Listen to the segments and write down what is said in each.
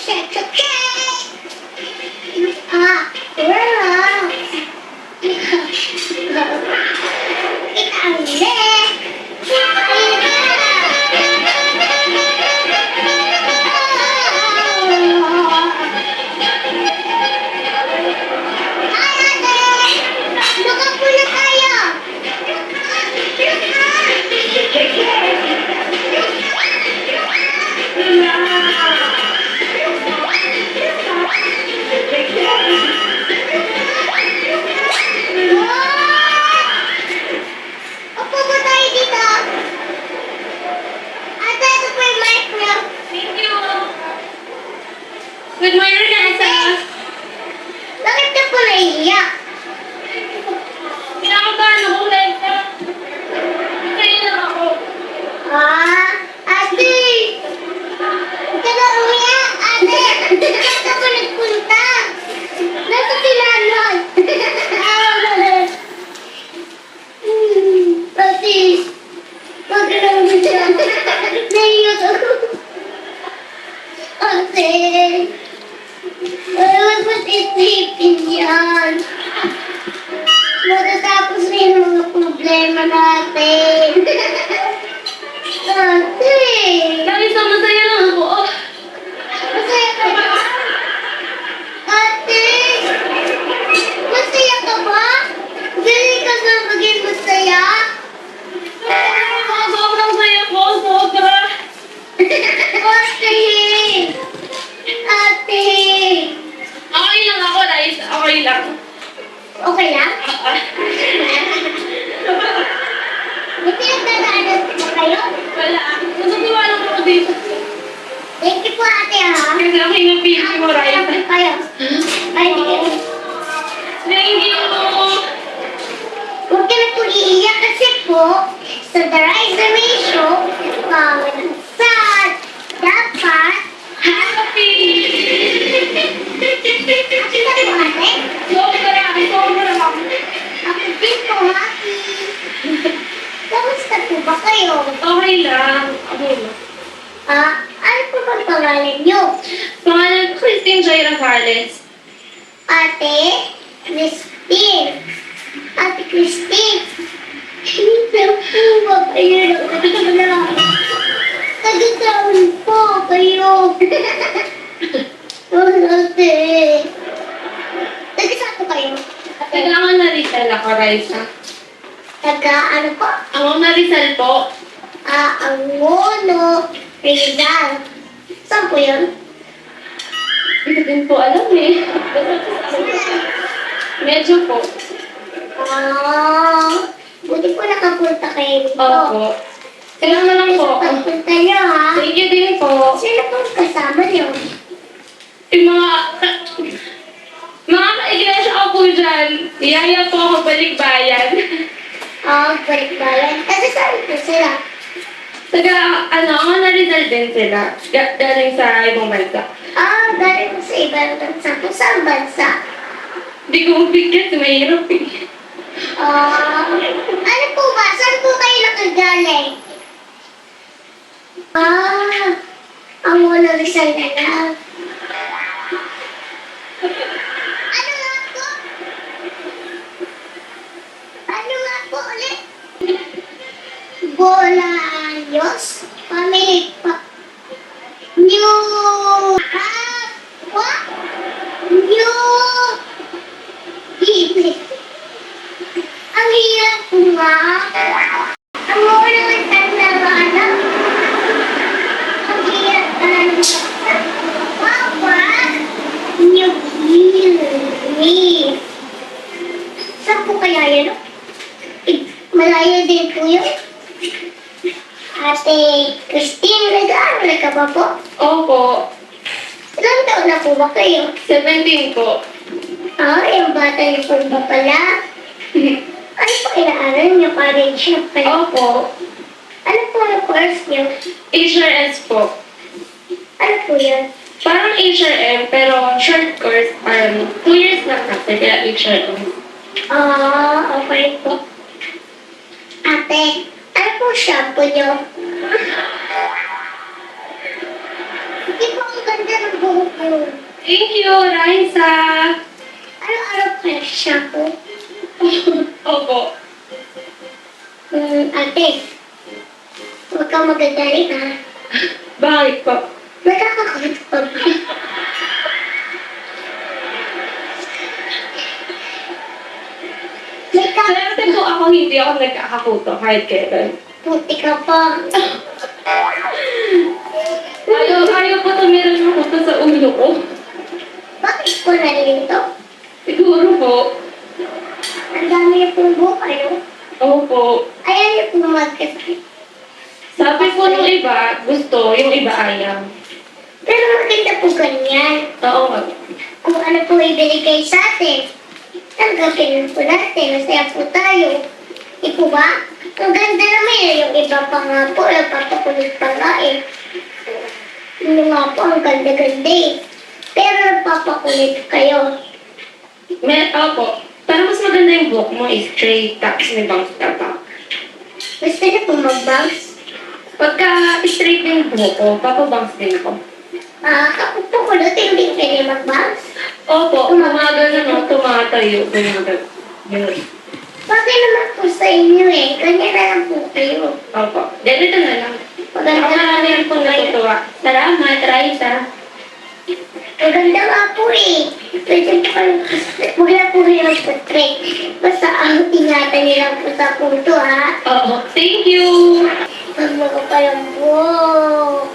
Ah, wow. Upo po tayo dito. Ate, ito po yung mic niyo. Thank you. Good morning, Elsa. Bakit ka po naiiyak? Pinakabahan ako, Elsa. Kaya lang ako. Ah, ate! Huwag ka na umiyak, ate! Saan ka po nagpunta? Nasa tinanod. Ate, wag ka na umiyak. Naiiyak ako. Ate! Huwag mag-isipin yan. Matatapos na yung mga problema natin. Ate! Dahil sa masaya lang ako. Oh, Masaya ka ba? Ate! Masaya ka ba? Galing ka na maging masaya? sobrang saya ko. Sobra. Ate! Ate! Okay lang ako, Liza. Okay lang. Okay lang? May pinagdadaanan ba kayo? Wala. Natutuwa lang ako dito. Thank you po, ate, ha? Ang laki ng pipi mo, Liza. Kayo. Ay, hindi kayo. Thank you. Huwag ka na po iiyak kasi po sa The Rise and May Show, sad, dapat Happy. happy na po ate. Sobra. Sobra lang. Ako din po happy. Kamusta po ba kayo? Okay lang. Ako lang. Ano po bang pangalan niyo? Pangalan ko, Christine Joy Rafales. Ate Christine. Ate Christine. Hindi po ba kayo nagkakala? Tagatawin po kayo. Ate. Tagasaan po kayo? Kailangan na Rizal ako, Liza. Ano po? Ako na Rizal po. Ang mono. Rizal. Saan po yun? Hindi ko din po alam eh. Medyo po. Buti po nakapunta kayo dito. Opo. Kailangan lang po. Pagpunta niyo, ha? Thank you din po. Sino pong kasama niyo? Yung mga ka-iglesia ko po dyan. Iyaya po ako balikbayan. Balik bayan. Kasi saan po sila? Ako na Rizal din sila. Galing sa ibang bansa. Galing po sa ibang bansa. Kung saan bansa? Hindi ko mabigyan. Mahirap eh. Ano po ba? Saan po kayo nakagaling? Ang Mona Rizal na lang. Ano nga po? Ano nga po ulit? Bolaños? Family pa. New... What? New... Bibig. Ang hirap po nga. Ang Mona Rizal na anak. Ang hirap na Papa, New Guinea. Saan po kaya yun? Malayo din po yun. Ate Christine, nag-aaral ka ba po? Opo. Ilang taon na po ba kayo? 17 po. Yung bata niyo po ba pala? Ano po inaaral niyo? College na pala. Opo. Ano po ang course niyo? HRS po. Ano po yun? Parang HRM, pero short course. 2 years lang kasi, kaya HRM. Okay po. Ate, ano po shampoo niyo? Hindi po ang ganda ng buhok mo. Thank you, Raisa. Araw-araw ka shampoo. Opo. Ate, huwag kang magagalit ha. Bakit po? Nakakakulit pa ba? May Swerte po ako, hindi ako nagkakakuto kahit kailan. kaputi ka pa. Ayaw po tumira ng kuto sa ulo ko. Bakit ko nalito? Siguro po. Ang dami niya pong buhok, ano? Opo. Ayaw niya pong magkasakit. Sabi po nung iba, gusto, yung iba ayaw. Pero maganda po ganyan. Oo nga. Kung ano po ibinigay sa atin, tanggapin po natin. Masaya po tayo. Di po ba? Ang ganda naman yun. Yung iba pa nga po, nagpapakulit pa nga eh. Yung nga po, ang ganda-ganda eh. Pero nagpapakulit kayo. Opo. Pero mas maganda yung buhok mo, straight, tapos may bangs tapa. Gusto niyo po mag-bangs? Pagka straight yung buhok ko, papabangs din ako. Kapag po kulot, hindi pwede mag-bangs. Opo, umaga na no, tumatayo. Ganyan. Bakit naman po sa inyo eh? Ganyan na lang po kayo. Opo. Ganito na lang. Maganda Ako na lang yung pong natutuwa. Salamat, Raisa. Maganda nga po eh. Pwede po kayo, huwag na po kayo mag-portrait. Basta ang ingatan nila po sa puto ha. Oo. Thank you. Pag magapalang buhok.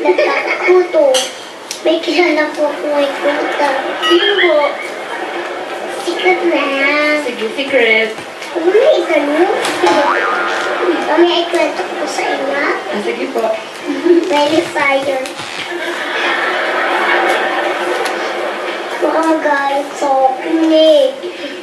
Nagkakaputo. May kilala po ako may puta. Sino po? Sikat na. Sige, secret. Huwag mo na isa nyo. Mamaya ikwento ko sa inyo. Sige po. Very fire. Baka magalit sa akin eh.